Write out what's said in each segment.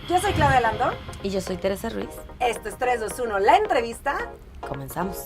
Yo soy Claudia Lando. Y yo soy Teresa Ruiz. Esto es 3, 2, 1, la entrevista. Comenzamos.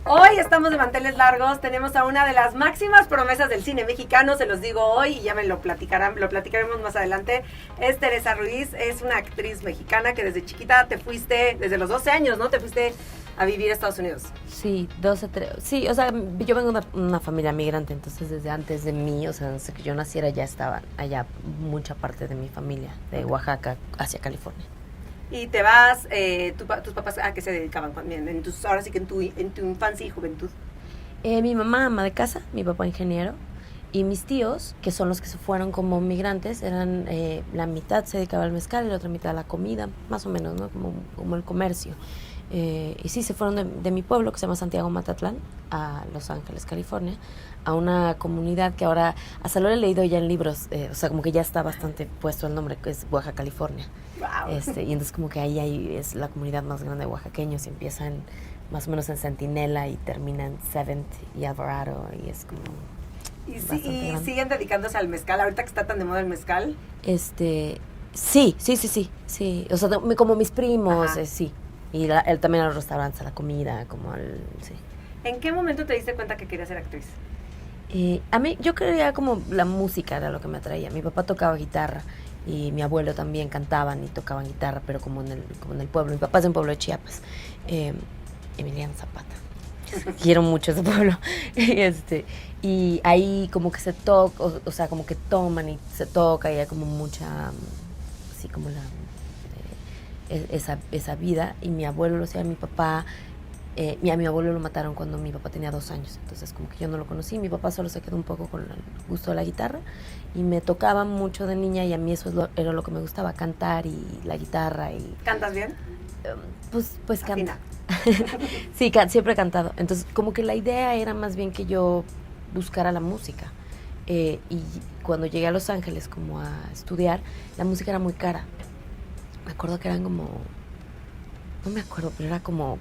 Hoy estamos de manteles largos, tenemos a una de las máximas promesas del cine mexicano, se los digo hoy y ya me lo platicaremos más adelante. Es Teresa Ruiz, es una actriz mexicana que desde chiquita te fuiste, desde los 12 años, ¿no? Te fuiste a vivir a Estados Unidos. Sí, 12, 13. Sí, o sea, yo vengo de una familia migrante, entonces desde antes de mí, o sea, desde que yo naciera ya estaban allá mucha parte de mi familia, de Oaxaca hacia California. Y te vas, tus papás, ¿a qué se dedicaban también? Ahora sí que en tu infancia y juventud. Mi mamá ama de casa, mi papá ingeniero, y mis tíos, que son los que se fueron como migrantes, eran la mitad se dedicaba al mezcal y la otra mitad a la comida, más o menos, ¿no? Como el comercio. Y sí, se fueron de mi pueblo, que se llama Santiago Matatlán, a Los Ángeles, California, a una comunidad que ahora, hasta lo he leído ya en libros, o sea, como que ya está bastante puesto el nombre, que es Oaxaca, California. Wow. Y entonces como que ahí es la comunidad más grande de oaxaqueños, y empieza más o menos en Centinela y termina en Seventh y Alvarado, y es como... ¿Y siguen dedicándose al mezcal? Ahorita que está tan de moda el mezcal. Sí, o sea, como mis primos, sí. Y él también a los restaurantes, a la comida, sí. ¿En qué momento te diste cuenta que querías ser actriz? A mí, yo creía como la música era lo que me atraía. Mi papá tocaba guitarra y mi abuelo también cantaban y tocaban guitarra, pero como en el pueblo. Mi papá es de un pueblo de Chiapas, Emiliano Zapata. Quiero mucho ese pueblo. Y ahí como que se toca, o sea, como que toman y se toca y hay como mucha, así como esa vida. Y mi abuelo lo hacía, mi papá, a mi abuelo lo mataron cuando mi papá tenía 2 años, entonces como que yo no lo conocí. Mi papá solo se quedó un poco con el gusto de la guitarra y me tocaba mucho de niña, y a mí eso era lo que me gustaba, cantar y la guitarra. ¿Cantas bien? Pues canta. Sí, siempre he cantado. Entonces como que la idea era más bien que yo buscara la música. Y cuando llegué a Los Ángeles como a estudiar, la música era muy cara. Me acuerdo que eran como, no me acuerdo, pero era como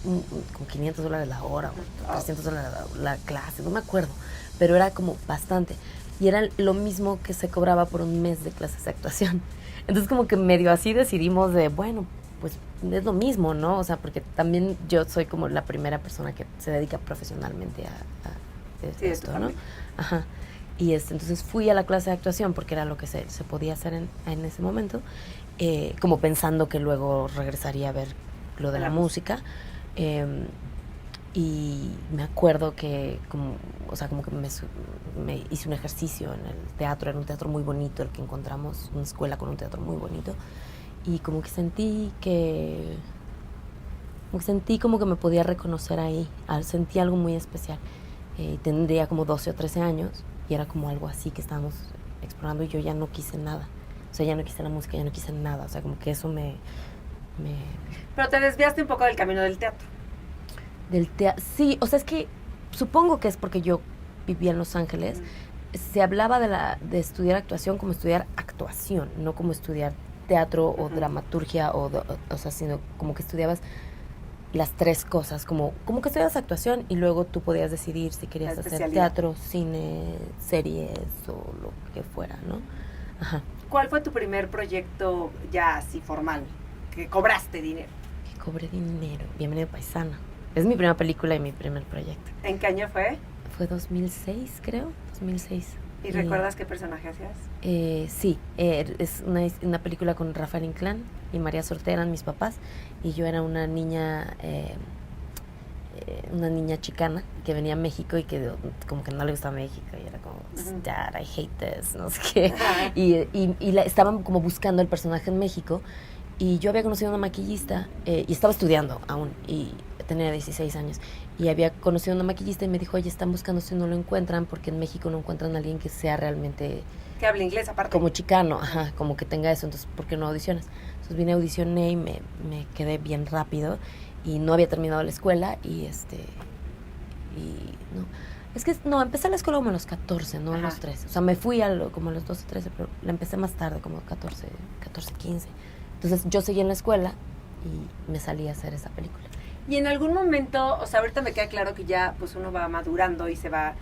con $500 la hora o $300 la clase, no me acuerdo, pero era como bastante. Y era lo mismo que se cobraba por un mes de clases de actuación. Entonces como que medio así decidimos de, bueno, pues es lo mismo, ¿no? O sea, porque también yo soy como la primera persona que se dedica profesionalmente a esto, ¿no? Ajá. Y entonces fui a la clase de actuación porque era lo que se podía hacer en ese momento, como pensando que luego regresaría a ver lo de la música. Y me acuerdo que como que me hice un ejercicio en el teatro. Era un teatro muy bonito el que encontramos, una escuela con un teatro muy bonito, y como que sentí como que me podía reconocer ahí, sentí algo muy especial. Tendría como 12 o 13 años y era como algo así que estábamos explorando, y yo ya no quise nada, o sea, ya no quise la música, ya no quise nada, o sea, como que eso me... Pero te desviaste un poco del camino del teatro. Sí, o sea, es que supongo que es porque yo vivía en Los Ángeles. Se hablaba de estudiar actuación como estudiar actuación, no como estudiar teatro o dramaturgia, o sea, sino como que estudiabas las tres cosas, como que estudiabas actuación y luego tú podías decidir si querías hacer teatro, cine, series o lo que fuera, ¿no? Ajá. ¿Cuál fue tu primer proyecto ya así formal, que cobraste dinero? Que cobré dinero. Bienvenido Paisana. Es mi primera película y mi primer proyecto. ¿En qué año fue? Fue 2006, creo. 2006. ¿Y recuerdas qué personaje hacías? Sí, es una película con Rafael Inclán y María Sorte, eran mis papás, y yo era una niña chicana que venía a México y que como que no le gustaba México, y era como, Dad, I hate this, no sé qué. Y estaban como buscando el personaje en México, y yo había conocido a una maquillista, y estaba estudiando aún, y tenía 16 años, y había conocido a una maquillista y me dijo, oye, están buscando si no lo encuentran, porque en México no encuentran a alguien que sea realmente... Que hable inglés aparte. Como chicano, ajá, como que tenga eso, entonces, ¿por qué no audicionas? Entonces vine, audicioné y me quedé bien rápido, y no había terminado la escuela, y no. Es que, no, empecé la escuela como a los 14, no a los 13. O sea, me fui como a los 12, 13, pero la empecé más tarde, como 14, 15. Entonces yo seguí en la escuela y me salí a hacer esa película. Y en algún momento, o sea, ahorita me queda claro que ya pues uno va madurando y se va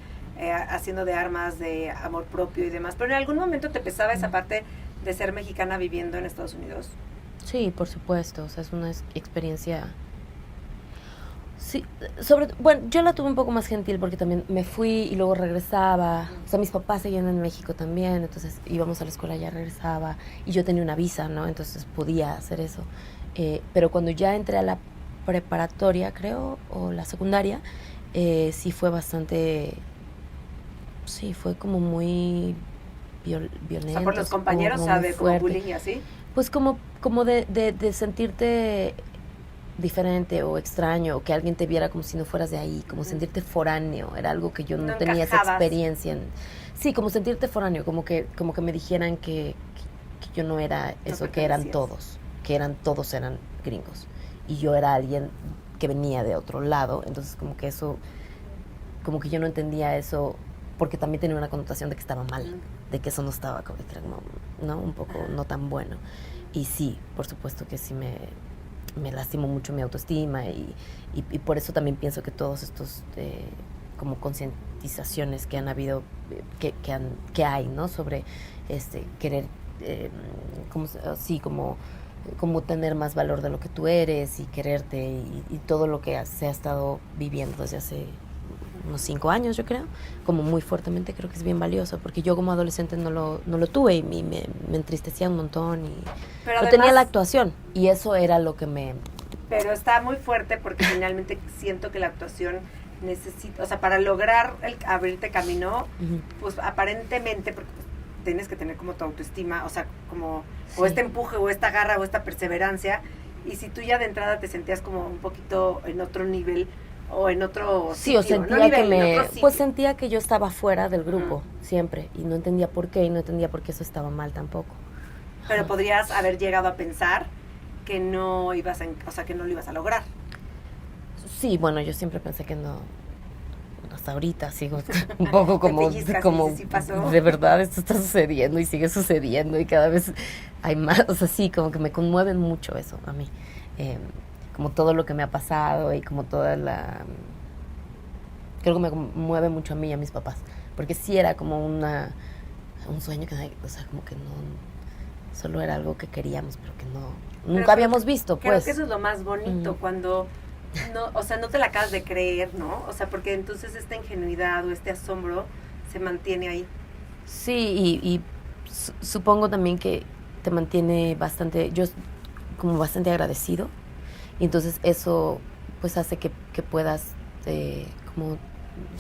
haciendo de armas, de amor propio y demás. Pero en algún momento te pesaba esa parte de ser mexicana viviendo en Estados Unidos. Sí, por supuesto, o sea, es una experiencia. Sí, bueno, yo la tuve un poco más gentil porque también me fui y luego regresaba. O sea, mis papás seguían en México también, entonces íbamos a la escuela, ya regresaba. Y yo tenía una visa, ¿no? Entonces podía hacer eso. Pero cuando ya entré a la preparatoria, creo, o la secundaria, sí fue bastante... Sí, fue como muy violento. O sea, por los compañeros, ¿sabes? Como bullying y así. Pues como de sentirte diferente o extraño, o que alguien te viera como si no fueras de ahí, como sentirte foráneo, era algo que yo no tenía esa experiencia. Sí, como sentirte foráneo, como que me dijeran que yo no era eso, que eran todos eran gringos, y yo era alguien que venía de otro lado, entonces como que eso, como que yo no entendía eso, porque también tenía una connotación de que estaba mal, de que eso no estaba, como que era como, ¿no? Un poco no tan bueno. Y sí, por supuesto que sí me lastimó mucho mi autoestima y por eso también pienso que todos estos como concientizaciones que han habido, que hay, ¿no? Sobre querer, como tener más valor de lo que tú eres y quererte y todo lo que se ha estado viviendo desde hace unos 5 años, yo creo, como muy fuertemente, creo que es bien valioso, porque yo como adolescente no lo tuve y me entristecía un montón y pero no además, tenía la actuación, y eso era lo que me... Pero está muy fuerte porque finalmente siento que la actuación necesita, o sea, para lograr abrirte camino, pues aparentemente, porque pues, tienes que tener como tu autoestima, o sea, como o este empuje o esta garra o esta perseverancia, y si tú ya de entrada te sentías como un poquito en otro nivel o en otro sitio, sí, o sentía no nivel, que pues sentía que yo estaba fuera del grupo siempre, y no entendía por qué, y no entendía por qué eso estaba mal tampoco. Pero podrías haber llegado a pensar que no ibas o sea, que no lo ibas a lograr. Sí, bueno, yo siempre pensé que no. Hasta ahorita sigo un poco como sí pasó. De verdad esto está sucediendo y sigue sucediendo y cada vez hay más, o sea, sí, como que me conmueven mucho eso a mí, como todo lo que me ha pasado y como toda creo que me conmueve mucho a mí y a mis papás, porque sí era como un sueño que, o sea, como que no, solo era algo que queríamos, pero que nunca habíamos visto, pues. Creo que eso es lo más bonito, cuando no, o sea, no te la acabas de creer, ¿no? O sea, porque entonces esta ingenuidad o este asombro se mantiene ahí. Sí, y supongo también que te mantiene bastante, yo como bastante agradecido, y entonces eso pues hace que puedas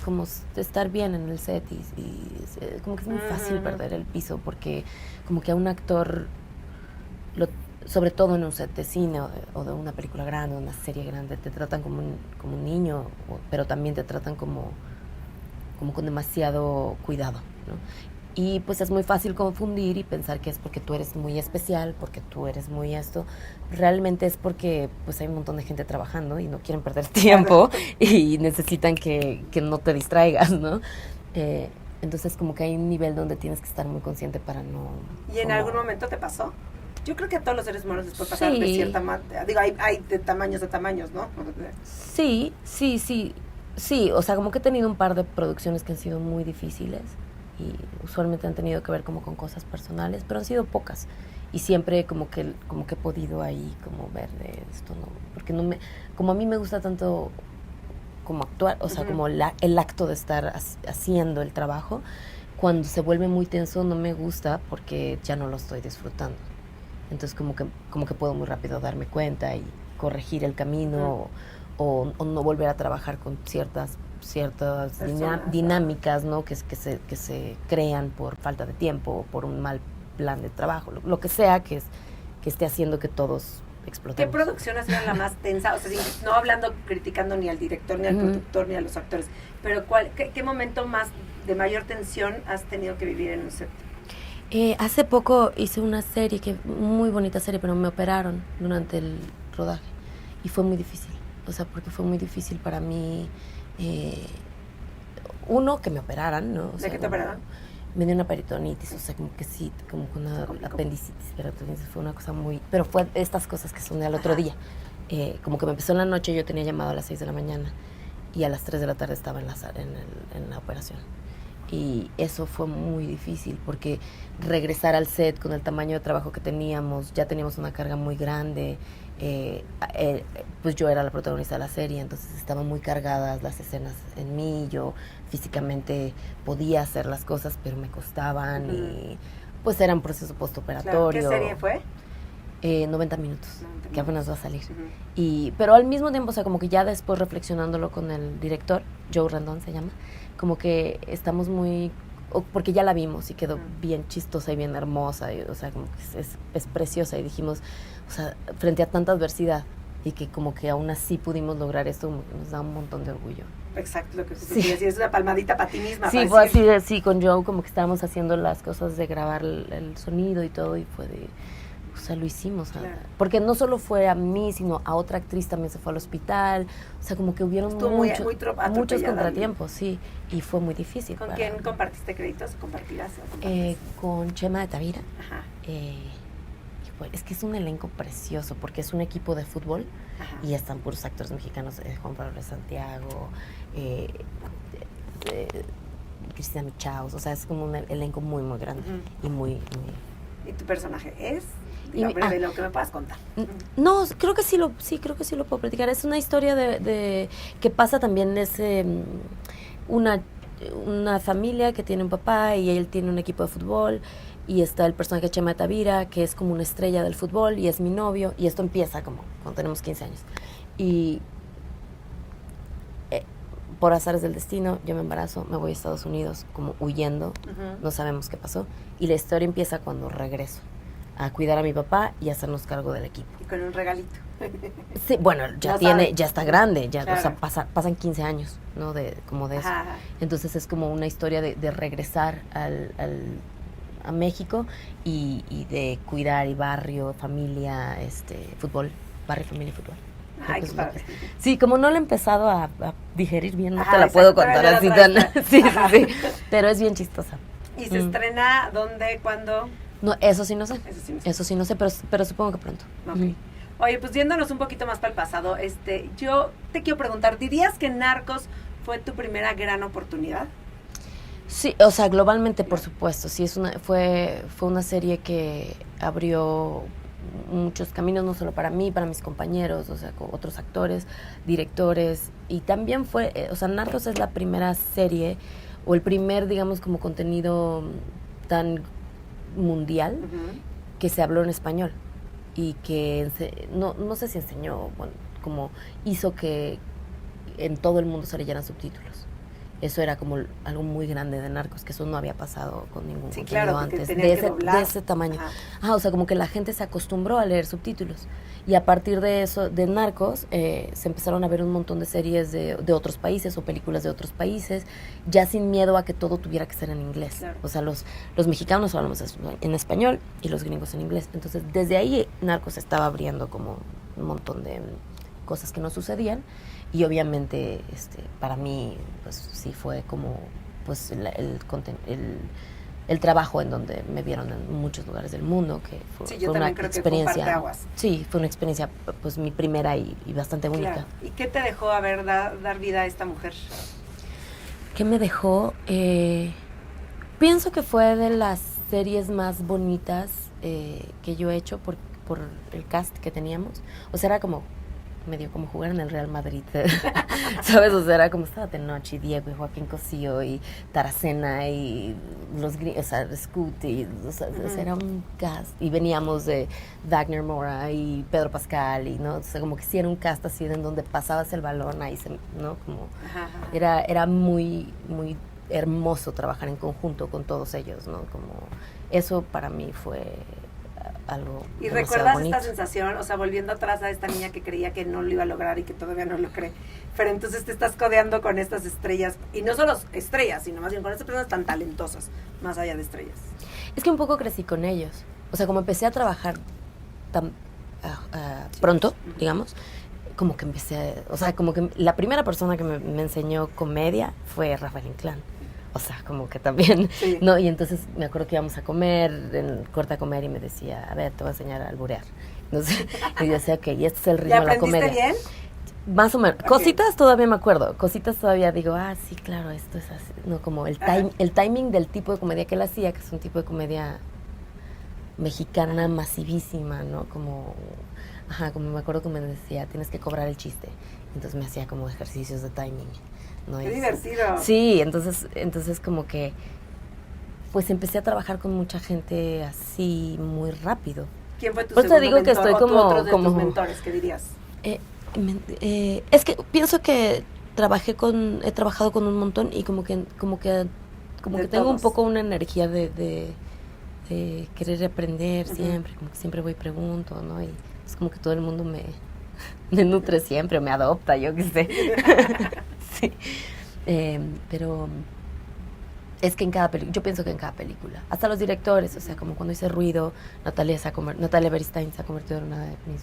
como estar bien en el set y como que es muy fácil perder el piso, porque como que a un actor sobre todo en un set de cine o de una película grande, una serie grande, te tratan como un niño, pero también te tratan como con demasiado cuidado, ¿no? Y pues es muy fácil confundir y pensar que es porque tú eres muy especial, porque tú eres muy esto. Realmente es porque pues hay un montón de gente trabajando y no quieren perder tiempo y necesitan que no te distraigas, ¿no? Entonces como que hay un nivel donde tienes que estar muy consciente para no... ¿Y en algún momento te pasó? Yo creo que a todos los seres humanos les puede pasar de cierta manera. Digo, hay de tamaños a tamaños, ¿no? Sí. O sea, como que he tenido un par de producciones que han sido muy difíciles y usualmente han tenido que ver como con cosas personales, pero han sido pocas. Y siempre como que he podido ahí como ver de esto, ¿no? Porque como a mí me gusta tanto como actuar, o sea, como el acto de estar haciendo el trabajo, cuando se vuelve muy tenso no me gusta porque ya no lo estoy disfrutando. Entonces como que puedo muy rápido darme cuenta y corregir el camino o no volver a trabajar con ciertas dinámicas, ¿no? que se crean por falta de tiempo o por un mal plan de trabajo, lo que sea que esté haciendo que todos explotemos. ¿Qué producción ha sido la más tensa? O sea, no hablando, criticando ni al director, ni al productor, ni a los actores, pero ¿qué momento más de mayor tensión has tenido que vivir en un set? Hace poco hice una serie, muy bonita serie, pero me operaron durante el rodaje y fue muy difícil, o sea, porque fue muy difícil para mí, que me operaran, ¿no? O sea, ¿de qué te operaron? Me dio una peritonitis, o sea, como que sí, como con una apendicitis, pero fue una cosa pero fue estas cosas que son de al otro día, como que me empezó en la noche, yo tenía llamado a las 6 de la mañana y a las 3 de la tarde estaba en la operación. y eso fue muy difícil porque regresar al set con el tamaño de trabajo que teníamos, ya teníamos una carga muy grande, pues yo era la protagonista de la serie, entonces estaban muy cargadas las escenas en mí, yo físicamente podía hacer las cosas, pero me costaban y pues era un proceso postoperatorio. Claro. ¿Qué serie fue? 90 minutos, que apenas va a salir. Pero al mismo tiempo, o sea, como que ya después reflexionándolo con el director, Joe Rendón se llama, como que estamos muy, porque ya la vimos y quedó bien chistosa y bien hermosa, y, o sea, como que es preciosa y dijimos, o sea, frente a tanta adversidad y que como que aún así pudimos lograr esto, nos da un montón de orgullo. Exacto, lo que tú decías, es una palmadita para ti misma. Sí, fue así, sí, con Joe como que estábamos haciendo las cosas de grabar el sonido y todo y fue de... O sea, lo hicimos, claro. Porque no solo fue a mí, sino a otra actriz también se fue al hospital. O sea, como que hubieron muchos contratiempos, sí. Y fue muy difícil. ¿Con quién compartiste créditos? ¿Compartirás? Con Chema de Tavira. Ajá. Es que es un elenco precioso, porque es un equipo de fútbol. Ajá. Y están puros actores mexicanos. Juan Pablo de Santiago, Cristina Michaus. O sea, es como un elenco muy, muy grande y muy... ¿Y tu personaje es? De lo que me puedas contar. No, creo que sí lo puedo platicar. Es una historia de que pasa también, es una familia que tiene un papá y él tiene un equipo de fútbol y está el personaje Chema de Tavira, que es como una estrella del fútbol y es mi novio, y esto empieza como cuando tenemos 15 años. Y por azares del destino, yo me embarazo, me voy a Estados Unidos como huyendo, no sabemos qué pasó, y la historia empieza cuando regreso a cuidar a mi papá y hacernos cargo del equipo. Y con un regalito. Sí, bueno, ya está grande, ya, claro. O sea, pasan 15 años, ¿no? Como de eso. Ajá. Entonces es como una historia de regresar a México y de cuidar y barrio, familia, fútbol, barrio, familia y fútbol. Ay, qué padre. Sí, como no lo he empezado a digerir bien, no te la puedo contar así tan... Sí. Pero es bien chistosa. ¿Y se estrena dónde, cuándo? No, eso sí no sé. Eso sí no sé, pero supongo que pronto. Okay. Oye, pues yéndonos un poquito más para el pasado, yo te quiero preguntar, ¿dirías que Narcos fue tu primera gran oportunidad? Sí, o sea, globalmente, por supuesto. Sí, fue una serie que abrió muchos caminos, no solo para mí, para mis compañeros, o sea, con otros actores, directores, y también fue, o sea, Narcos es la primera serie, o el primer, digamos, como contenido tan mundial que se habló en español, y que no sé si enseñó, bueno, como hizo que en todo el mundo se leyeran subtítulos. Eso era como algo muy grande de Narcos, que eso no había pasado con ningún contenido antes, de ese tamaño. O sea, como que la gente se acostumbró a leer subtítulos. Y a partir de eso, de Narcos, se empezaron a ver un montón de series de otros países o películas de otros países, ya sin miedo a que todo tuviera que ser en inglés. Claro. O sea, los mexicanos hablamos en español y los gringos en inglés. Entonces, desde ahí Narcos estaba abriendo como un montón de cosas que no sucedían. Y obviamente, para mí, pues sí fue como pues el trabajo en donde me vieron en muchos lugares del mundo, que fue una experiencia. Sí, fue una experiencia, pues mi primera y bastante única. Claro. ¿Y qué te dejó dar vida a esta mujer? ¿Qué me dejó? Pienso que fue de las series más bonitas que yo he hecho por el cast que teníamos. O sea, era como medio como jugar en el Real Madrid, ¿sabes? O sea, era como estaba Tenoch y Diego y Joaquín Cosío y Taracena y Scoot y, o sea, era un cast. Y veníamos de Wagner Moura y Pedro Pascal y, ¿no? O sea, como que sí era un cast así en donde pasabas el balón ahí, ¿no? Como era muy, muy hermoso trabajar en conjunto con todos ellos, ¿no? Como eso para mí fue algo. ¿Y recuerdas bonito. Esta sensación, o sea, volviendo atrás a esta niña que creía que no lo iba a lograr y que todavía no lo cree, pero entonces te estás codeando con estas estrellas, y no solo estrellas, sino más bien con estas personas tan talentosas, más allá de estrellas? Es que un poco crecí con ellos, o sea, como empecé a trabajar tan pronto, digamos, como que empecé, o sea, como que la primera persona que me enseñó comedia fue Rafael Inclán. O sea, como que también, sí. ¿No? Y entonces me acuerdo que íbamos a comer, en corte a comer, y me decía, a ver, te voy a enseñar a alburear. No sé, y yo decía, ok, y este es el ritmo de la comedia. ¿Y aprendiste bien? Más o menos. Okay. Cositas todavía me acuerdo. Cositas todavía digo, sí, claro, esto es así. No, como el timing del tipo de comedia que él hacía, que es un tipo de comedia mexicana masivísima, ¿no? Como me acuerdo que me decía, tienes que cobrar el chiste. Entonces me hacía como ejercicios de timing, ¿no? ¡Qué divertido! Sí, entonces como que pues empecé a trabajar con mucha gente así muy rápido. ¿Quién fue tu pues segundo te digo mentor, que estoy otro de tus mentores, qué dirías? Es que pienso que he trabajado con un montón y como que tengo un poco una energía de querer aprender siempre, como que siempre voy y pregunto, ¿no? Y es como que todo el mundo me nutre siempre, me adopta, yo qué sé. Sí. Pero es que yo pienso que en cada película, hasta los directores, o sea, como cuando hice Ruido, Natalia Beristain se ha convertido en una de mis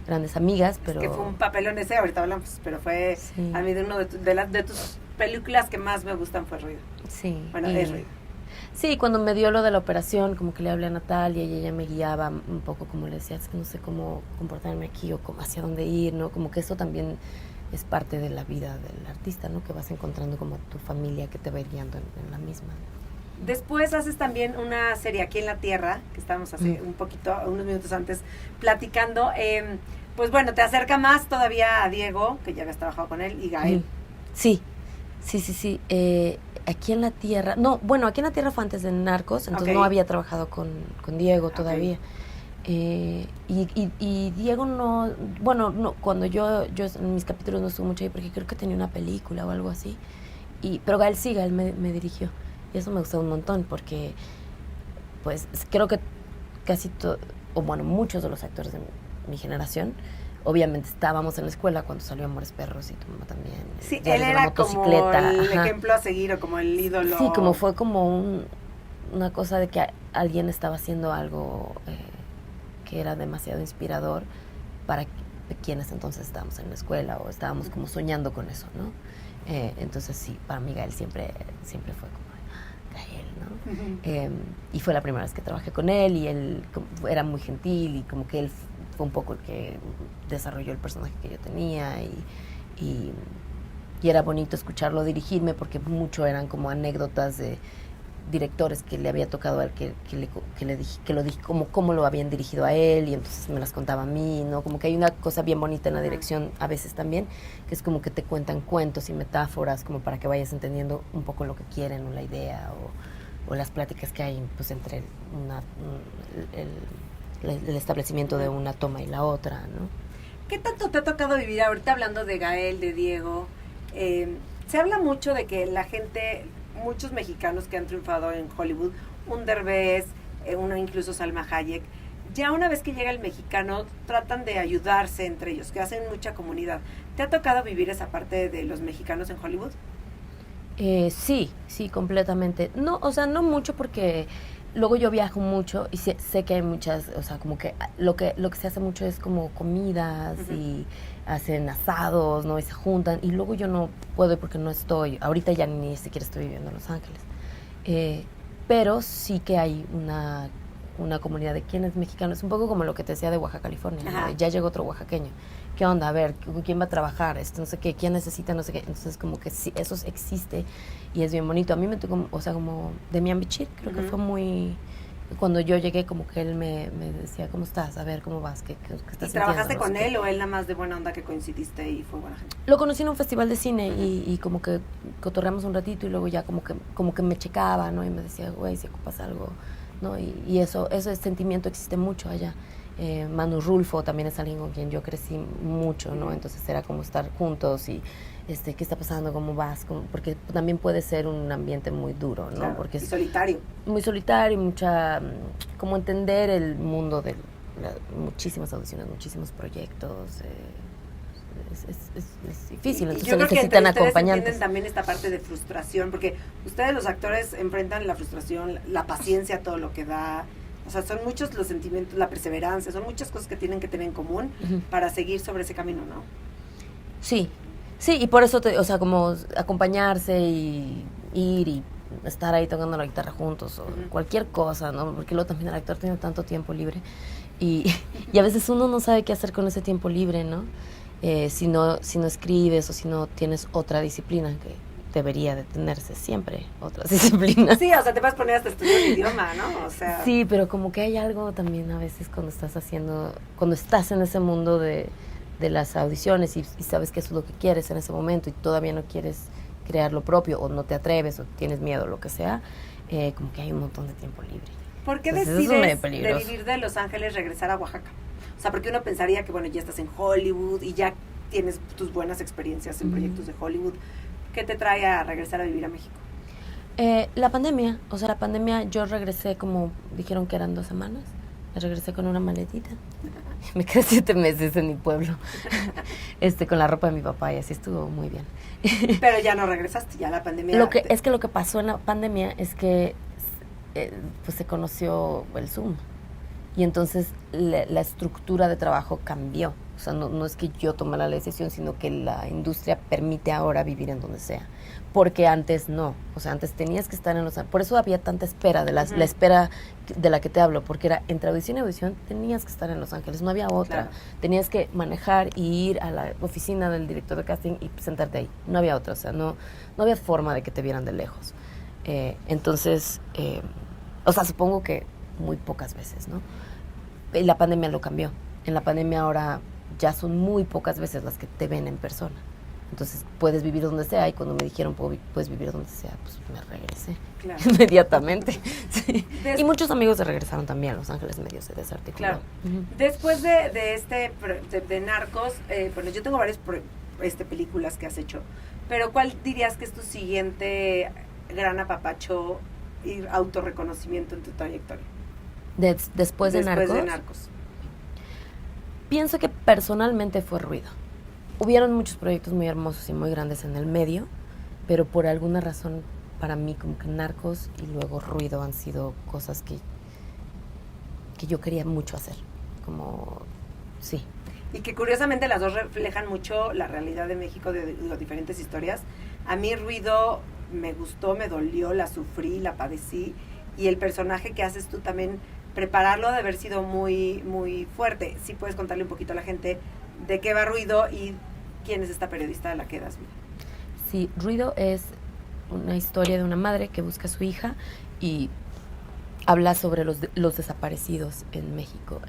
grandes amigas, pero... Es que fue un papelón ese, ahorita hablamos, pero fue a mí de uno de tus películas que más me gustan fue Ruido. Sí. Bueno, es Ruido. Sí, cuando me dio lo de la operación, como que le hablé a Natalia y ella me guiaba un poco, como le decía, es que no sé cómo comportarme aquí o hacia dónde ir, ¿no? Como que eso también es parte de la vida del artista, ¿no? Que vas encontrando como tu familia que te va guiando en la misma. Después haces también una serie Aquí en la Tierra, que estábamos hace unos minutos antes platicando. Pues bueno, te acerca más todavía a Diego, que ya habías trabajado con él, y Gael. Sí. Aquí en la Tierra, Aquí en la Tierra fue antes de Narcos, entonces no había trabajado con Diego todavía. Y Diego no, cuando yo en mis capítulos no estuve mucho ahí porque creo que tenía una película o algo así. Pero Gael me dirigió. Y eso me gustó un montón porque, pues, creo que muchos de los actores de mi generación, obviamente estábamos en la escuela cuando salió Amores Perros y tu mamá también. Sí, él era como el ejemplo a seguir o como el ídolo. Sí, fue como una cosa de que alguien estaba haciendo algo que era demasiado inspirador para quienes entonces estábamos en la escuela o estábamos como soñando con eso, ¿no? Entonces sí, para mí Gael siempre fue como Gael, ¿no? Y fue la primera vez que trabajé con él y él era muy gentil y como que él fue un poco el que desarrolló el personaje que yo tenía y era bonito escucharlo dirigirme porque mucho eran como anécdotas de directores que le había tocado a él que lo dije cómo lo habían dirigido a él y entonces me las contaba a mí, ¿no? Como que hay una cosa bien bonita en la dirección a veces también, que es como que te cuentan cuentos y metáforas como para que vayas entendiendo un poco lo que quieren o la idea o las pláticas que hay pues entre el establecimiento de una toma y la otra, ¿no? ¿Qué tanto te ha tocado vivir ahorita hablando de Gael, de Diego? Se habla mucho de que la gente, muchos mexicanos que han triunfado en Hollywood, un Derbez, uno incluso Salma Hayek, ya una vez que llega el mexicano tratan de ayudarse entre ellos, que hacen mucha comunidad. ¿Te ha tocado vivir esa parte de los mexicanos en Hollywood? Sí, completamente. No, o sea, no mucho porque luego yo viajo mucho y sé que hay muchas, o sea, como que lo que se hace mucho es como comidas y hacen asados, ¿no? Y se juntan y luego yo no puedo porque no estoy, ahorita ya ni siquiera estoy viviendo en Los Ángeles. Pero sí que hay una comunidad de quienes mexicanos, un poco como lo que te decía de Oaxaca, California, ¿no? Ya llegó otro oaxaqueño. ¿Qué onda? A ver, ¿quién va a trabajar? No sé qué, ¿quién necesita? No sé qué. Entonces, como que sí, eso existe y es bien bonito. A mí me tocó, o sea, como Demian Bichir, creo que fue muy... Cuando yo llegué, como que él me decía, ¿cómo estás? A ver, ¿cómo vas? ¿Qué estás sintiendo? ¿Y trabajaste con él o él nada más de buena onda que coincidiste y fue buena gente? Lo conocí en un festival de cine y como que cotorreamos un ratito y luego ya como que me checaba, ¿no? Y me decía, güey, si ocupas algo, ¿no? Y ese sentimiento existe mucho allá. Manu Rulfo también es alguien con quien yo crecí mucho, ¿no? Entonces era como estar juntos y ¿qué está pasando? ¿Cómo vas? Porque también puede ser un ambiente muy duro, ¿no? Claro, porque es solitario. Muy solitario y como entender el mundo de muchísimas audiciones, muchísimos proyectos. Es difícil, entonces yo creo necesitan que acompañantes. Entienden también esta parte de frustración, porque ustedes los actores enfrentan la frustración, la paciencia, todo lo que da. O sea, son muchos los sentimientos, la perseverancia, son muchas cosas que tienen que tener en común para seguir sobre ese camino, ¿no? Sí, y por eso, o sea, como acompañarse y ir y estar ahí tocando la guitarra juntos o cualquier cosa, ¿no? Porque luego también el actor tiene tanto tiempo libre y a veces uno no sabe qué hacer con ese tiempo libre, ¿no? si no escribes o si no tienes otra disciplina, que debería de tenerse siempre otras disciplinas. Sí, o sea, te vas a poner hasta estudiar el idioma, ¿no? O sea... Sí, pero como que hay algo también a veces cuando estás en ese mundo de las audiciones y sabes que eso es lo que quieres en ese momento y todavía no quieres crear lo propio o no te atreves o tienes miedo, lo que sea, como que hay un montón de tiempo libre. ¿Por qué Entonces, decides de vivir de Los Ángeles regresar a Oaxaca? O sea, porque uno pensaría que, bueno, ya estás en Hollywood y ya tienes tus buenas experiencias en proyectos de Hollywood. ¿Qué te trae a regresar a vivir a México? La pandemia, yo regresé como, dijeron que eran 2 semanas, me regresé con una maletita, me quedé 7 meses en mi pueblo, con la ropa de mi papá y así estuvo muy bien. Pero ya no regresaste, ya la pandemia... Lo que pasó en la pandemia es que pues se conoció el Zoom y entonces la estructura de trabajo cambió. O sea, no es que yo tomé la decisión, sino que la industria permite ahora vivir en donde sea. Porque antes no. O sea, antes tenías que estar en Los Ángeles. Por eso había tanta espera, la espera de la que te hablo. Porque era entre audición y audición, tenías que estar en Los Ángeles. No había otra. Claro. Tenías que manejar y ir a la oficina del director de casting y sentarte ahí. No había otra. O sea, no había forma de que te vieran de lejos. Entonces, o sea, supongo que muy pocas veces, ¿no? Y la pandemia lo cambió. En la pandemia ahora ya son muy pocas veces las que te ven en persona. Entonces puedes vivir donde sea y cuando me dijeron puedes vivir donde sea, pues me regresé. Claro. Inmediatamente. Sí. Y muchos amigos se regresaron también a Los Ángeles, medio se desarticuló. Claro. Después de Narcos, bueno, yo tengo varias películas que has hecho, pero ¿cuál dirías que es tu siguiente gran apapacho y autorreconocimiento en tu trayectoria? Después de Narcos. Pienso que personalmente fue Ruido. Hubieron muchos proyectos muy hermosos y muy grandes en el medio, pero por alguna razón para mí como que Narcos y luego Ruido han sido cosas que yo quería mucho hacer. Como, sí. Y que curiosamente las dos reflejan mucho la realidad de México de diferentes historias. A mí Ruido me gustó, me dolió, la sufrí, la padecí, y el personaje que haces tú también, prepararlo de haber sido muy, muy fuerte. Sí puedes contarle un poquito a la gente de qué va Ruido y quién es esta periodista de la que das vida. Sí, Ruido es una historia de una madre que busca a su hija y habla sobre los desaparecidos en México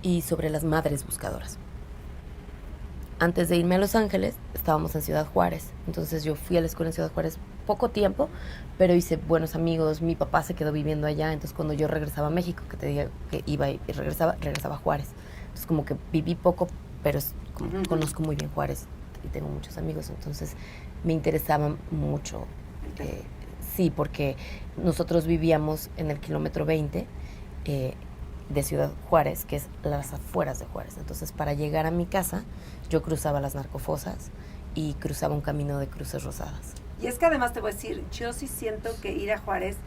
y sobre las madres buscadoras. Antes de irme a Los Ángeles, estábamos en Ciudad Juárez. Entonces yo fui a la escuela en Ciudad Juárez poco tiempo, pero hice buenos amigos. Mi papá se quedó viviendo allá. Entonces cuando yo regresaba a México, que te diga que iba y regresaba a Juárez. Entonces como que viví poco, pero conozco muy bien Juárez y tengo muchos amigos. Entonces me interesaba mucho. Sí, porque nosotros vivíamos en el kilómetro 20 de Ciudad Juárez, que es las afueras de Juárez. Entonces, para llegar a mi casa, yo cruzaba las narcofosas y cruzaba un camino de cruces rosadas. Y es que además te voy a decir, yo sí siento que ir a Juárez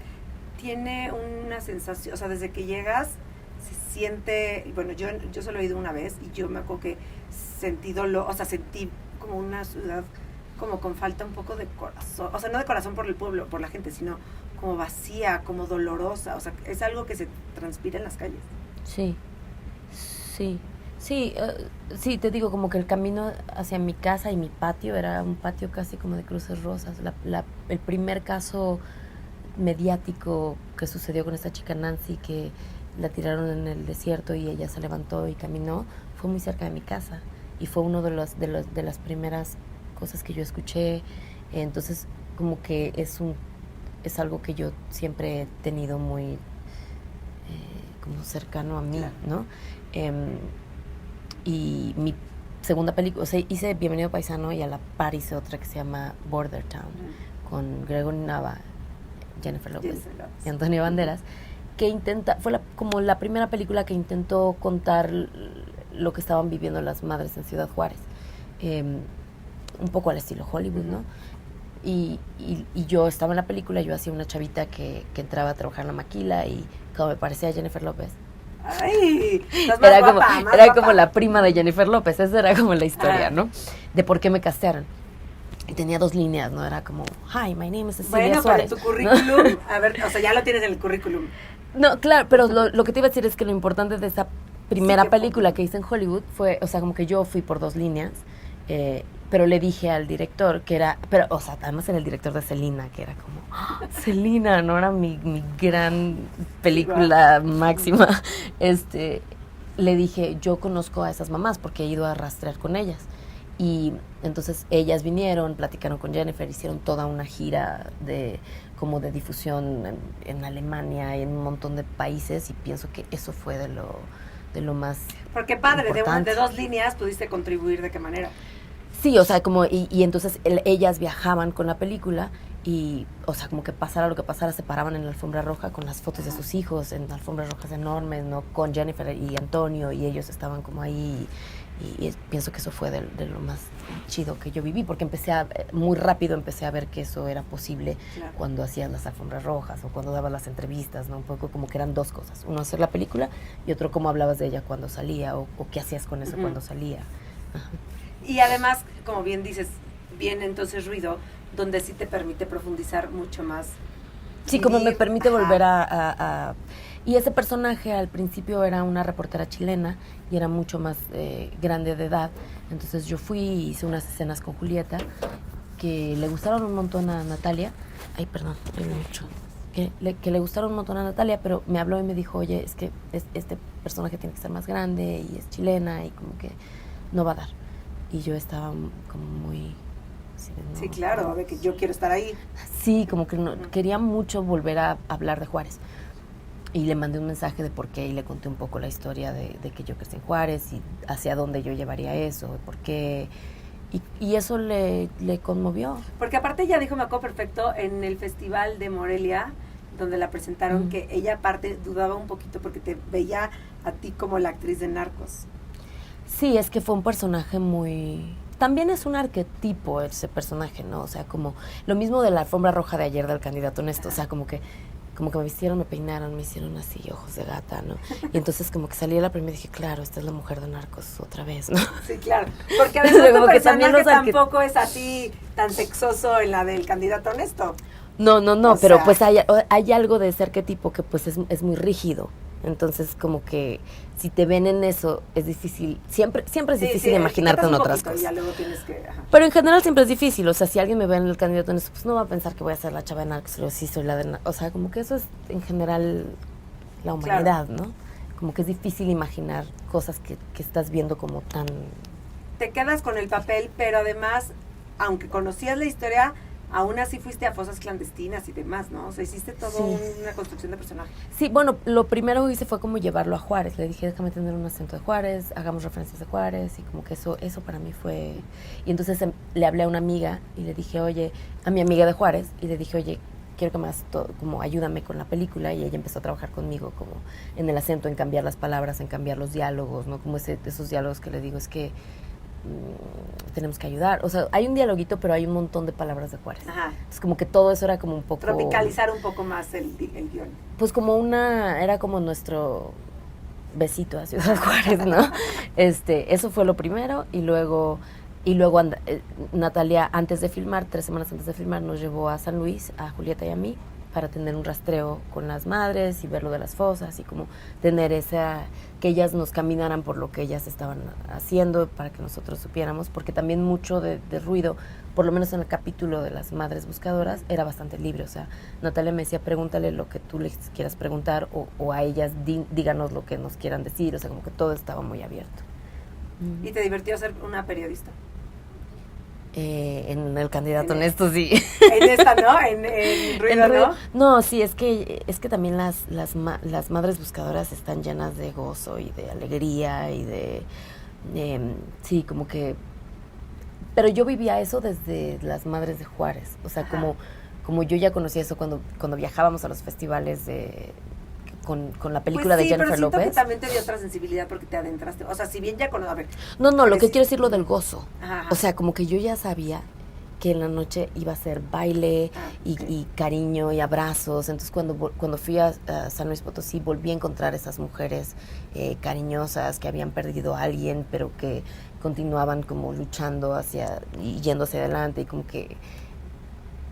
tiene una sensación, o sea, desde que llegas se siente, bueno, yo solo he ido una vez y yo me acuerdo que sentí dolor, o sea, sentí como una ciudad como con falta un poco de corazón, o sea, no de corazón por el pueblo, por la gente, sino como vacía, como dolorosa, o sea, es algo que se transpira en las calles. Sí, te digo, como que el camino hacia mi casa y mi patio era un patio casi como de cruces rosas. El primer caso mediático que sucedió con esta chica Nancy, que la tiraron en el desierto y ella se levantó y caminó, fue muy cerca de mi casa y fue uno de las primeras cosas que yo escuché. Entonces como que es algo que yo siempre he tenido muy como cercano a mí, claro, ¿no? Y mi segunda película, o sea, hice Bienvenido Paisano y a la par hice otra que se llama Border Town, con Gregory Nava, Jennifer López y Antonio Banderas, que fue como la primera película que intentó contar lo que estaban viviendo las madres en Ciudad Juárez, un poco al estilo Hollywood, ¿no? Y yo estaba en la película, yo hacía una chavita que entraba a trabajar en la maquila y como me parecía a Jennifer López. ¡Ay! Era como la prima de Jennifer López, esa era como la historia, ¿no? De por qué me castearon. Y tenía 2 líneas, ¿no? Era como, hi, my name is Cecilia Suárez. Bueno, pero en tu currículum, ¿no? A ver, o sea, ya lo tienes en el currículum. No, claro, pero lo que te iba a decir es que lo importante de esa primera película que hice en Hollywood fue, o sea, como que yo fui por 2 líneas, pero le dije al director que era, pero, o sea, además era el director de Selena, que era como, ¡oh, Selena, no era mi gran película máxima. Le dije, yo conozco a esas mamás porque he ido a rastrear con ellas. Y entonces ellas vinieron, platicaron con Jennifer, hicieron toda una gira como de difusión en Alemania y en un montón de países, y pienso que eso fue de lo más porque padre, importante. de 2 líneas pudiste contribuir, ¿de qué manera? Sí, o sea, como, y entonces ellas viajaban con la película y, o sea, como que pasara lo que pasara, se paraban en la alfombra roja con las fotos de sus hijos, en alfombras rojas enormes, ¿no? Con Jennifer y Antonio, y ellos estaban como ahí, y pienso que eso fue de lo más chido que yo viví, porque muy rápido empecé a ver que eso era posible, claro, cuando hacías las alfombras rojas o cuando dabas las entrevistas, ¿no? Un poco como que eran 2 cosas, uno hacer la película y otro cómo hablabas de ella cuando salía, o qué hacías con eso cuando salía. Ajá. Y además, como bien dices, viene entonces Ruido, donde sí te permite profundizar mucho más. Sí, como me permite volver a... Y ese personaje al principio era una reportera chilena y era mucho más grande de edad. Entonces yo fui y hice unas escenas con Julieta que le gustaron un montón a Natalia. Ay, perdón, mucho. Que le gustaron un montón a Natalia, pero me habló y me dijo, oye, es que este personaje tiene que ser más grande y es chilena y como que no va a dar. Y yo estaba como muy... Sí, claro, de que yo quiero estar ahí. Sí, como que quería mucho volver a hablar de Juárez. Y le mandé un mensaje de por qué y le conté un poco la historia de que yo crecí en Juárez y hacia dónde yo llevaría eso, de por qué. Y eso le conmovió. Porque aparte ella dijo, me acuerdo perfecto, en el Festival de Morelia, donde la presentaron, que ella aparte dudaba un poquito porque te veía a ti como la actriz de Narcos. Sí, es que fue un personaje muy... También es un arquetipo ese personaje, ¿no? O sea, como lo mismo de la alfombra roja de ayer del candidato honesto. O sea, como que me vistieron, me peinaron, me hicieron así, ojos de gata, ¿no? Y entonces como que salí de la primera y dije, claro, esta es la mujer de Narcos otra vez, ¿no? Sí, claro. Porque además tu personaje tampoco es así tan sexoso en la del candidato honesto. No, pero pues hay algo de ese arquetipo que pues es muy rígido. Entonces, como que si te ven en eso, es difícil, siempre es difícil imaginarte en otras cosas. Ya luego tienes que, pero en general siempre es difícil, o sea, si alguien me ve en el candidato en eso, pues no va a pensar que voy a ser la chava de Narcos, pero sí soy la de Narcos. O sea, como que eso es en general la humanidad, claro, ¿no? Como que es difícil imaginar cosas que estás viendo como tan... Te quedas con el papel, pero además, aunque conocías la historia, aún así fuiste a fosas clandestinas y demás, ¿no? O sea, hiciste todo una construcción de personaje. Sí, bueno, lo primero que hice fue como llevarlo a Juárez. Le dije, déjame tener un acento de Juárez, hagamos referencias de Juárez, y como que eso para mí fue... Y entonces le hablé a una amiga y le dije, oye, a mi amiga de Juárez, y le dije, oye, quiero que me hagas todo, como ayúdame con la película, y ella empezó a trabajar conmigo como en el acento, en cambiar las palabras, en cambiar los diálogos, ¿no? Como esos diálogos que le digo, es que tenemos que ayudar, o sea, hay un dialoguito, pero hay un montón de palabras de Juárez. Ajá. Es como que todo eso era como un poco... Tropicalizar un poco más el guión. Pues como era como nuestro besito a Ciudad Juárez, ¿no? Eso fue lo primero, y luego Natalia, antes de filmar, 3 semanas antes de filmar, nos llevó a San Luis, a Julieta y a mí, para tener un rastreo con las madres y ver lo de las fosas y como tener que ellas nos caminaran por lo que ellas estaban haciendo para que nosotros supiéramos, porque también mucho de Ruido, por lo menos en el capítulo de las madres buscadoras, era bastante libre. O sea, Natalia me decía, pregúntale lo que tú les quieras preguntar, o a ellas díganos lo que nos quieran decir. O sea, como que todo estaba muy abierto. ¿Y te divirtió ser una periodista? En el candidato honesto, sí. En esta, ¿no? En Ruido, ¿no? No, sí, es que también las madres buscadoras están llenas de gozo y de alegría y de... sí, como que... Pero yo vivía eso desde las madres de Juárez. O sea, como yo ya conocía eso cuando viajábamos a los festivales con la película de Jennifer López. Pero que también te dio otra sensibilidad porque te adentraste. O sea, si bien ya a ver. No, lo que quiero decir lo del gozo. Ajá. O sea, como que yo ya sabía que en la noche iba a ser baile y cariño y abrazos. Entonces, cuando fui a San Luis Potosí, volví a encontrar esas mujeres cariñosas que habían perdido a alguien, pero que continuaban como luchando y yendo hacia adelante, y como que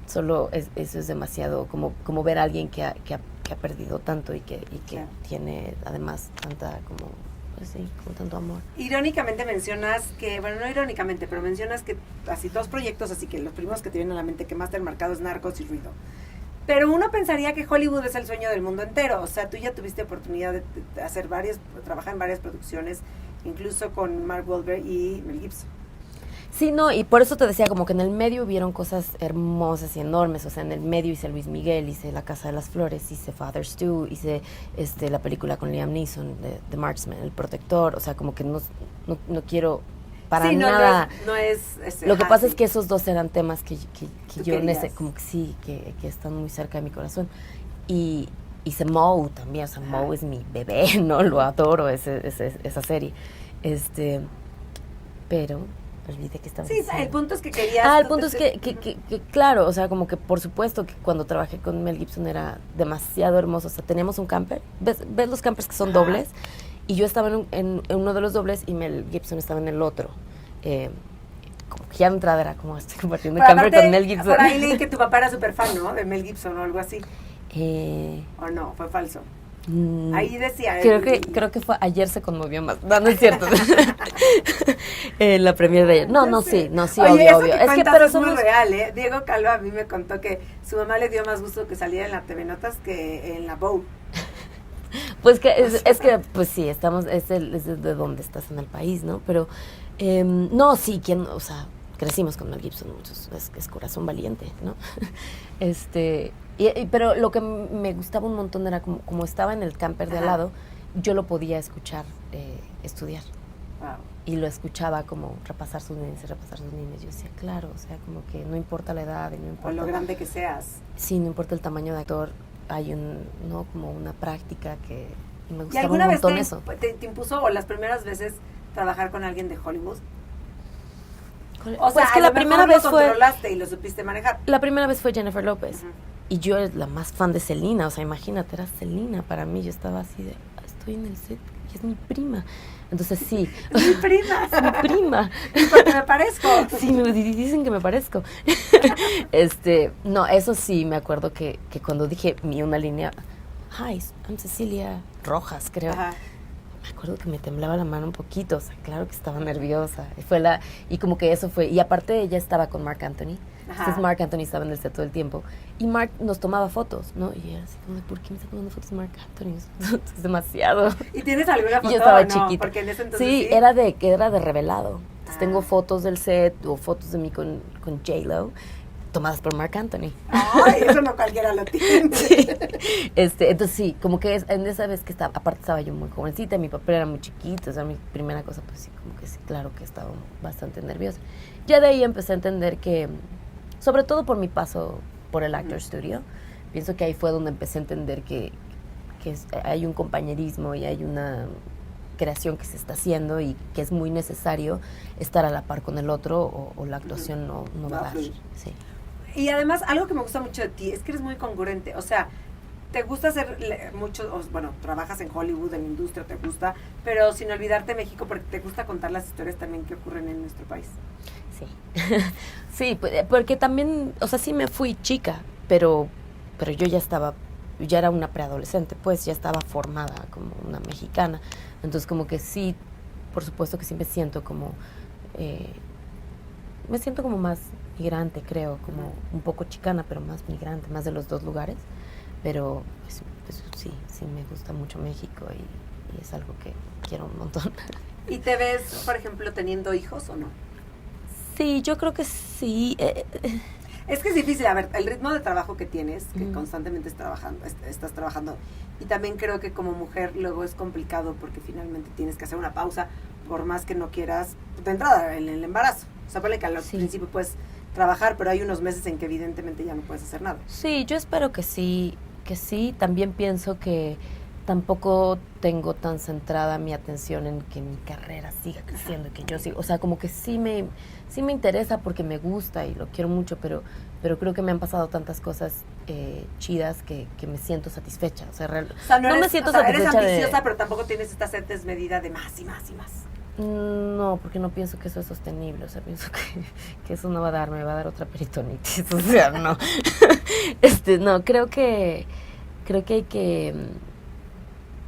solo eso es demasiado, como ver a alguien que ha perdido tanto y que tiene además tanta como pues sí, con tanto amor. Irónicamente mencionas que, bueno, no irónicamente, pero mencionas que así 2 proyectos, así que los primeros que te vienen a la mente que más te han marcado es Narcos y Ruido. Pero uno pensaría que Hollywood es el sueño del mundo entero. O sea, tú ya tuviste oportunidad de hacer trabajar en varias producciones, incluso con Mark Wahlberg y Mel Gibson. Sí, no, y por eso te decía, como que en el medio hubieron cosas hermosas y enormes. O sea, en el medio hice Luis Miguel, hice La Casa de las Flores, hice Father Stu, hice la película con Liam Neeson, de The Marksman, El Protector. O sea, como que no quiero para nada. No es lo que pasa es que esos 2 eran temas que yo como que sí, que están muy cerca de mi corazón. Y hice Moe también, o sea, Moe es mi bebé, ¿no? Lo adoro, esa serie. Pero olvidé que estaba diciendo. El punto es que querías... el punto es que claro, o sea, como que por supuesto que cuando trabajé con Mel Gibson era demasiado hermoso. O sea, teníamos un camper, ¿ves los campers que son dobles? Y yo estaba en uno de los dobles y Mel Gibson estaba en el otro. Como que ya de entrada era como estoy compartiendo el camper con Mel Gibson. Por ahí leí que tu papá era súper fan, ¿no? De Mel Gibson o algo así. ¿O no? ¿Fue falso? Ahí decía... Creo que fue ayer se conmovió más. No es cierto. La premier de ayer. Sí, Oye, obvio. Es que pero es muy real, ¿eh? Diego Calva a mí me contó que su mamá le dio más gusto que saliera en la TV Notas que en la Vogue. Pues que es que, pues sí, estamos, es de donde estás en el país, ¿no? Pero, no, sí, o sea, crecimos con Mel Gibson, es corazón valiente, ¿no? Pero lo que me gustaba un montón era como estaba en el camper de al lado, yo lo podía escuchar estudiar. Wow. Y lo escuchaba como repasar sus líneas. Yo decía, claro, o sea, como que no importa la edad, y no importa... O lo grande que seas. Sí, no importa el tamaño de actor, hay como una práctica que me gustaba ¿Y alguna un montón vez eso. te impuso, o las primeras veces, trabajar con alguien de Hollywood? O sea, pues que la primera vez lo controlaste y lo supiste manejar. La primera vez fue Jennifer López. Y yo era la más fan de Selena, o sea, imagínate, era Selena para mí. Yo estaba así de, estoy en el set y es mi prima. Entonces sí. Es mi prima. Es mi prima. Porque me parezco. Sí, me dicen que me parezco. No, eso sí, me acuerdo que cuando dije una línea, hi, I'm Cecilia Rojas, creo. Ajá. Me acuerdo que me temblaba la mano un poquito, o sea, claro que estaba nerviosa. Y como que eso fue, y aparte ella estaba con Marc Anthony. Ajá. Entonces Marc Anthony estaba en el set todo el tiempo. Y Marc nos tomaba fotos, ¿no? Y era así como, ¿por qué me está tomando fotos Marc Anthony? Es demasiado. ¿Y tienes alguna foto? Y yo estaba no? chiquita. Porque en ese entonces sí, era de revelado. Entonces tengo fotos del set o fotos de mí con J-Lo tomadas por Marc Anthony. Ay, eso no cualquiera lo tiene. Sí. Entonces sí, como que en esa vez que aparte estaba yo muy jovencita, mi papel era muy chiquito, o sea, mi primera cosa, pues sí, como que sí, claro que estaba bastante nerviosa. Ya de ahí empecé a entender que, sobre todo por mi paso por el Actor Studio, pienso que ahí fue donde empecé a entender que hay un compañerismo y hay una creación que se está haciendo y que es muy necesario estar a la par con el otro o la actuación no va a dar. Sí. Y además, algo que me gusta mucho de ti es que eres muy congruente. O sea, te gusta hacer bueno, trabajas en Hollywood, en la industria, te gusta, pero sin olvidarte México, porque te gusta contar las historias también que ocurren en nuestro país. Sí. Sí, porque también, o sea, sí me fui chica, pero yo ya era una preadolescente, pues ya estaba formada como una mexicana. Entonces, como que sí, por supuesto que sí me siento como más migrante, creo, como un poco chicana, pero más migrante, más de los 2 lugares. Pero pues, sí me gusta mucho México y es algo que quiero un montón. ¿Y te ves, por ejemplo, teniendo hijos o no? Sí, yo creo que sí. Es que es difícil, a ver, el ritmo de trabajo que tienes, que constantemente estás trabajando, y también creo que como mujer luego es complicado porque finalmente tienes que hacer una pausa, por más que no quieras, de entrada, en el embarazo. O sea, ponle que al principio puedes trabajar, pero hay unos meses en que evidentemente ya no puedes hacer nada. Sí, yo espero que sí. También pienso que tampoco tengo tan centrada mi atención en que mi carrera siga creciendo y que yo siga, o sea, como que sí me interesa porque me gusta y lo quiero mucho, pero creo que me han pasado tantas cosas chidas que me siento satisfecha. O sea, no me siento satisfecha. Eres ambiciosa, pero tampoco tienes esta sed desmedida de más y más y más. No, porque no pienso que eso es sostenible. O sea, pienso que eso no me va a dar otra peritonitis. O sea, no. No, creo que hay que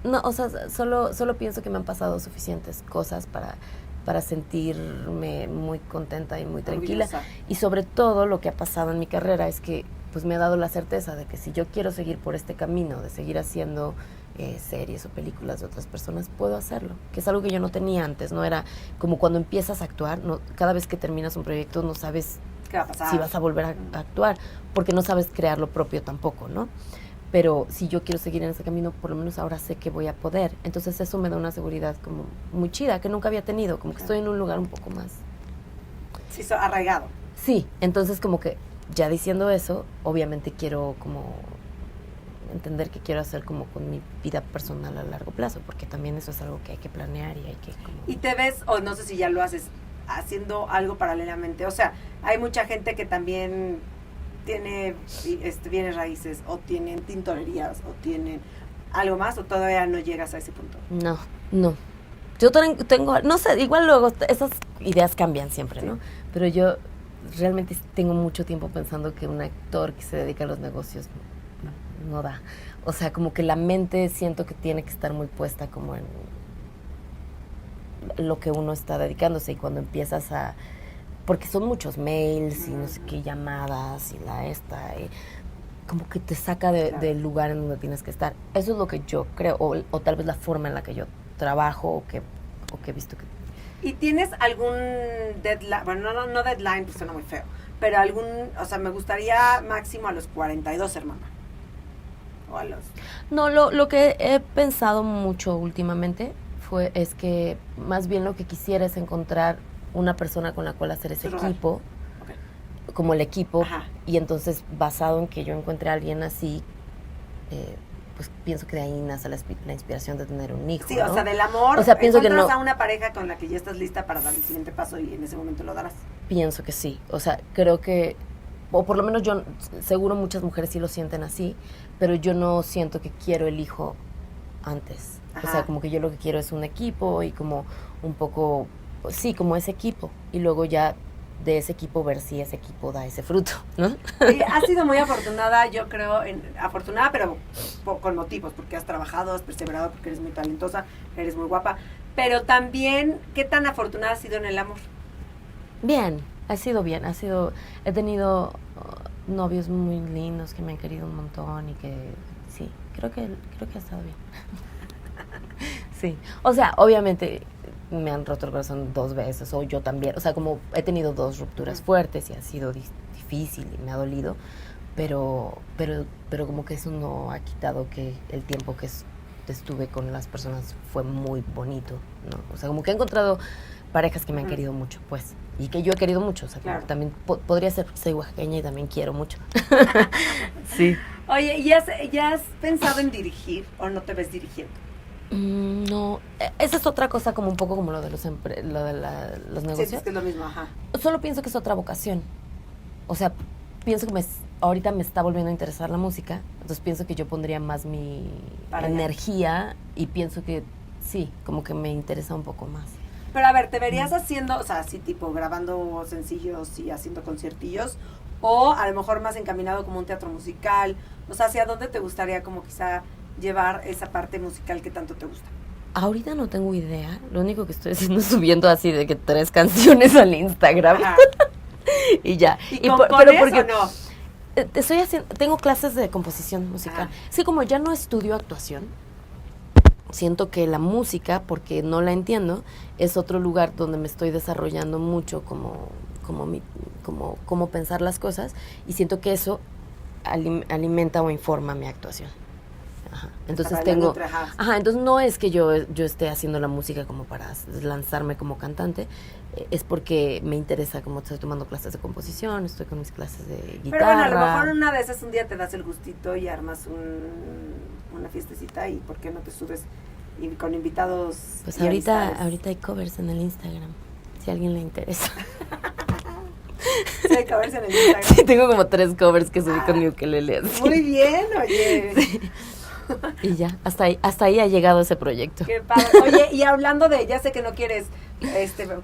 No, o sea, solo pienso que me han pasado suficientes cosas para sentirme muy contenta y muy tranquila. Orgullosa. Y sobre todo lo que ha pasado en mi carrera es que pues me ha dado la certeza de que si yo quiero seguir por este camino, de seguir haciendo series o películas de otras personas, puedo hacerlo. Que es algo que yo no tenía antes, no era como cuando empiezas a actuar, no, cada vez que terminas un proyecto no sabes ¿Qué va a pasar? si vas a volver a actuar, porque no sabes crear lo propio tampoco, ¿no? Pero si yo quiero seguir en ese camino, por lo menos ahora sé que voy a poder. Entonces eso me da una seguridad como muy chida, que nunca había tenido, como que estoy en un lugar un poco más... Sí, arraigado. Sí, entonces como que ya diciendo eso, obviamente quiero como entender qué quiero hacer como con mi vida personal a largo plazo, porque también eso es algo que hay que planear y hay que como... Y te ves, o no sé si ya lo haces, haciendo algo paralelamente. O sea, hay mucha gente que también tiene bienes raíces, o tienen tintorerías, o tienen algo más, o todavía no llegas a ese punto. No. Yo tengo, no sé, igual luego esas ideas cambian siempre, Sí. ¿no? Pero yo realmente tengo mucho tiempo pensando que un actor que se dedica a los negocios no da. O sea, como que la mente siento que tiene que estar muy puesta como en lo que uno está dedicándose, y cuando empiezas a... Porque son muchos mails y no sé qué llamadas y como que te saca Claro. del lugar en donde tienes que estar. Eso es lo que yo creo, o tal vez la forma en la que yo trabajo o que he visto que... ¿Y tienes algún deadline? Bueno, no deadline, pues suena muy feo, pero o sea, me gustaría máximo a los 42, hermana. O a los... No, lo que he pensado mucho últimamente es que más bien lo que quisiera es encontrar una persona con la cual hacer ese Rogar. equipo, Okay. como el equipo, Ajá. y entonces basado en que yo encuentre a alguien así, pues pienso que de ahí nace la inspiración de tener un hijo, Sí, ¿no? o sea, del amor, O sea, pienso que encuentras no- a una pareja con la que ya estás lista para dar el siguiente paso y en ese momento lo darás. Pienso que sí, o sea, creo que, o por lo menos yo, seguro muchas mujeres sí lo sienten así, pero yo no siento que quiero el hijo antes. Ajá. O sea, como que yo lo que quiero es un equipo y como un poco, pues sí, como ese equipo, y luego ya de ese equipo ver si ese equipo da ese fruto, ¿no? Has sido muy afortunada, yo creo, afortunada, pero con motivos, porque has trabajado, has perseverado, porque eres muy talentosa, eres muy guapa, pero también, ¿qué tan afortunada has sido en el amor? Bien, he tenido novios muy lindos que me han querido un montón y que sí, creo que ha estado bien. Sí, o sea, obviamente me han roto el corazón 2 veces, o yo también, o sea, como he tenido 2 rupturas fuertes y ha sido difícil y me ha dolido, pero como que eso no ha quitado que el tiempo que estuve con las personas fue muy bonito, ¿no? O sea, como que he encontrado parejas que me han querido mucho, pues, y que yo he querido mucho, o sea, Claro. como que también podría ser porque soy oaxaqueña y también quiero mucho. Sí. Oye, ¿ya has pensado en dirigir o no te ves dirigiendo? No, esa es otra cosa, como un poco como lo de los Sí, negocios. es que es lo mismo, ajá. Solo pienso que es otra vocación. O sea, pienso que ahorita me está volviendo a interesar la música, entonces pienso que yo pondría más mi Para allá. energía, y pienso que sí, como que me interesa un poco más. Pero a ver, ¿te verías haciendo, o sea, así tipo grabando sencillos y haciendo conciertillos? O a lo mejor más encaminado como un teatro musical. O sea, ¿hacia dónde te gustaría como quizá llevar esa parte musical que tanto te gusta? Ahorita no tengo idea, lo único que estoy haciendo es subiendo así de que 3 canciones al Instagram. Ajá. Y ya. ¿Y compones o no? Tengo clases de composición musical. Ah. Sí, como ya no estudio actuación, siento que la música, porque no la entiendo, es otro lugar donde me estoy desarrollando mucho como pensar las cosas, y siento que eso alimenta o informa mi actuación. Ajá. Entonces Para la tengo... nutra, ajá. Ajá, entonces no es que yo esté haciendo la música como para lanzarme como cantante, es porque me interesa, como estoy tomando clases de composición, estoy con mis clases de guitarra. Pero bueno, a lo mejor una de esas un día te das el gustito y armas una fiestecita, y ¿por qué no te subes y con invitados? Pues y amistades? ahorita hay covers en el Instagram, si a alguien le interesa. Sí, hay covers en el Instagram. Sí, tengo como 3 covers que subí con mi ukelele así. Muy bien, oye. Y ya, hasta ahí ha llegado ese proyecto. Qué padre. Oye, y hablando ya sé que no quieres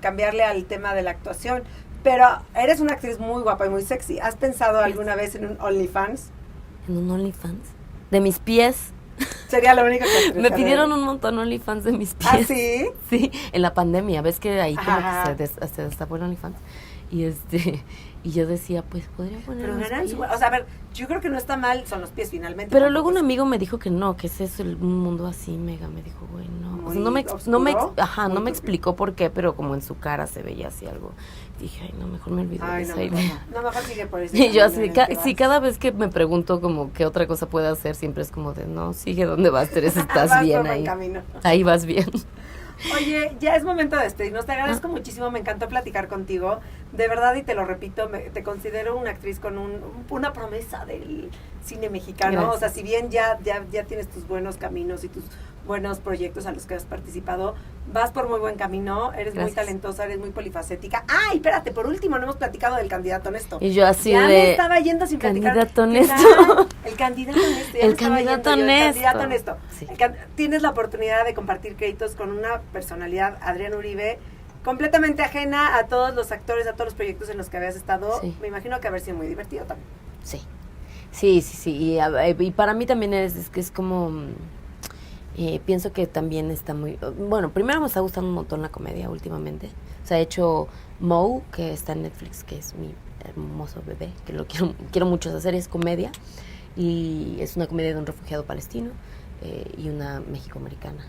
cambiarle al tema de la actuación, pero eres una actriz muy guapa y muy sexy. ¿Has pensado alguna vez en un OnlyFans? ¿En un OnlyFans? ¿De mis pies? Sería lo único que Me pidieron un montón OnlyFans de mis pies. ¿Ah, sí? Sí, en la pandemia, ves que ahí como que se destapó el OnlyFans. Y yo decía, pues podría poner pero mis pies. o sea, a ver, yo creo que no está mal, son los pies finalmente. Pero luego un amigo me dijo que no, que ese es un mundo así mega, me dijo, güey, no. O sea, no me explicó por qué, pero como en su cara se veía así algo. Dije, ay, no, mejor me olvido de esa idea. No, mejor sigue por eso. Y yo así, sí, cada vez que me pregunto como qué otra cosa puede hacer, siempre es como de, no, sigue donde vas, Teresa, estás bien ahí. Ahí vas bien. Oye, ya es momento de despedirnos. Te agradezco muchísimo, me encantó platicar contigo. De verdad, y te lo repito, te considero una actriz con una promesa del cine mexicano. Gracias. O sea, si bien ya tienes tus buenos caminos y tus buenos proyectos a los que has participado, vas por muy buen camino, eres muy talentosa, eres muy polifacética. ¡Ay, espérate! Por último, no hemos platicado del candidato honesto. Y yo así ya me estaba yendo sin platicar. Candidato honesto. El candidato honesto. El candidato honesto. Sí. Tienes la oportunidad de compartir créditos con una personalidad, Adrián Uribe, completamente ajena a todos los actores, a todos los proyectos en los que habías estado. Sí. Me imagino que haber sido muy divertido también. Sí. Y para mí también es que es como... pienso que también está muy... Bueno, primero me está gustando un montón la comedia últimamente. O sea, he hecho Moe, que está en Netflix, que es mi hermoso bebé, que lo quiero mucho. Esa serie es comedia, y es una comedia de un refugiado palestino y una mexicoamericana.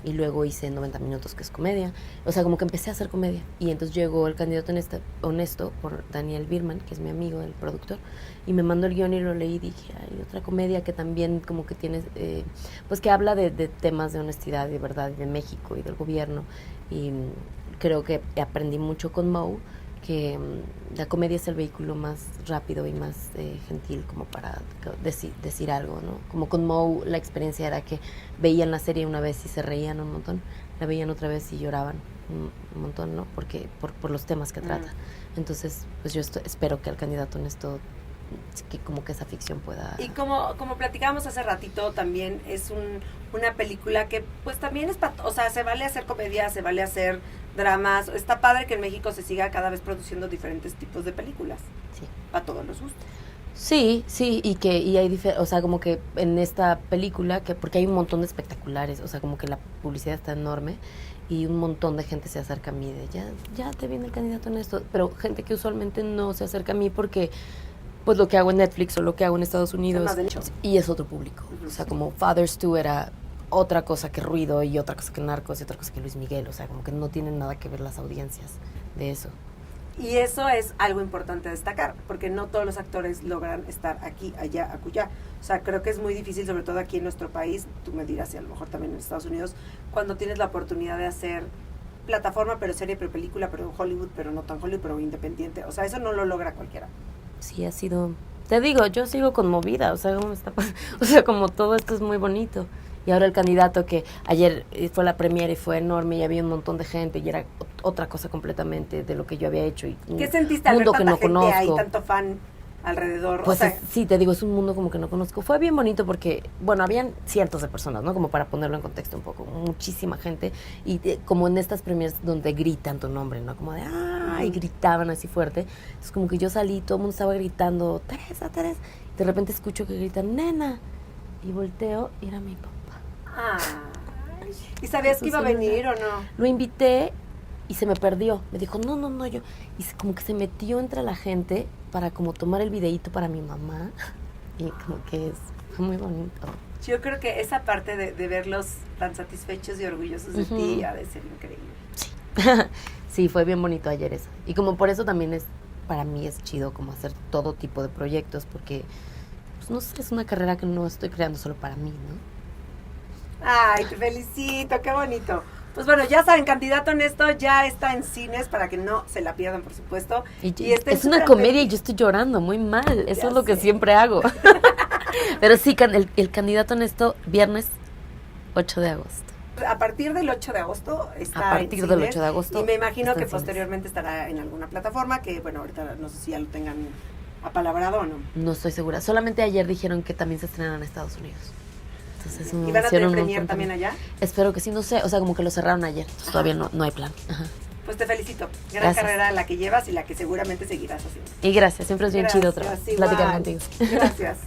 Y luego hice 90 minutos, que es comedia. O sea, como que empecé a hacer comedia. Y entonces llegó El candidato honesto por Daniel Birman, que es mi amigo, el productor, y me mandó el guión y lo leí y dije, hay otra comedia que también como que tiene, pues que habla de temas de honestidad y de verdad, y de México y del gobierno. Y creo que aprendí mucho con Moe, que la comedia es el vehículo más rápido y más gentil como para decir algo, ¿no? Como con Moe la experiencia era que veían la serie una vez y se reían un montón, la veían otra vez y lloraban un montón, ¿no? Porque por los temas que trata. Entonces, pues yo espero que El candidato honesto, que como que esa ficción pueda... Y como platicábamos hace ratito, también es una película que pues también es, o sea, se vale hacer comedia, se vale hacer dramas. Está padre que en México se siga cada vez produciendo diferentes tipos de películas. Sí. Para todos los gustos. Sí, y hay o sea, como que en esta película, porque hay un montón de espectaculares, o sea, como que la publicidad está enorme y un montón de gente se acerca a mí de, ya te viene El candidato honesto, pero gente que usualmente no se acerca a mí porque pues lo que hago en Netflix o lo que hago en Estados Unidos y es otro público. O sea, como Fathers 2 era otra cosa que Ruido y otra cosa que Narcos y otra cosa que Luis Miguel. O sea, como que no tienen nada que ver las audiencias de eso. Y eso es algo importante destacar, porque no todos los actores logran estar aquí, allá, acullá. O sea, creo que es muy difícil, sobre todo aquí en nuestro país, tú me dirás, y a lo mejor también en Estados Unidos, cuando tienes la oportunidad de hacer plataforma, pero serie, pero película, pero Hollywood, pero no tan Hollywood, pero independiente. O sea, eso no lo logra cualquiera. Sí, ha sido... Te digo, yo sigo conmovida, o sea, o sea, como todo esto es muy bonito. Y ahora El candidato, que ayer fue la premiere y fue enorme y había un montón de gente y era otra cosa completamente de lo que yo había hecho. Y ¿qué sentiste al ver tanta gente ahí, tanto fan alrededor? Pues o sea, sí, te digo, es un mundo como que no conozco. Fue bien bonito porque, bueno, habían cientos de personas, ¿no? Como para ponerlo en contexto un poco, muchísima gente. Y como en estas premieres donde gritan tu nombre, ¿no? Como de, ¡ah! Y gritaban así fuerte. Es como que yo salí, todo el mundo estaba gritando, Teresa. De repente escucho que gritan, nena. Y volteo y era mi papá. ¿Y sabías que iba a venir o no? Lo invité y se me perdió. Me dijo, no, yo. Y como que se metió entre la gente para como tomar el videíto para mi mamá. Y como que fue muy bonito. Yo creo que esa parte de verlos tan satisfechos y orgullosos de ti ha de ser increíble. Sí. Sí, fue bien bonito ayer eso. Y como por eso también para mí es chido como hacer todo tipo de proyectos, porque, pues no sé, es una carrera que no estoy creando solo para mí, ¿no? Ay, te felicito, qué bonito. Pues bueno, ya saben, Candidato Honesto ya está en cines para que no se la pierdan, por supuesto. Y es una comedia y yo estoy llorando muy mal. Eso es lo que siempre hago. Pero sí, el Candidato Honesto, viernes 8 de agosto. A partir del 8 de agosto está A partir del 8 de agosto. Y me imagino que posteriormente estará en alguna plataforma que, bueno, ahorita no sé si ya lo tengan apalabrado o no. No estoy segura. Solamente ayer dijeron que también se estrenan en Estados Unidos. Entonces, ¿y van a tener premier también allá? Espero que sí, no sé, o sea, como que lo cerraron ayer, entonces todavía no hay plan. Ajá. Pues te felicito, gran carrera la que llevas y la que seguramente seguirás haciendo. Y gracias, siempre es bien chido platicar contigo. Gracias.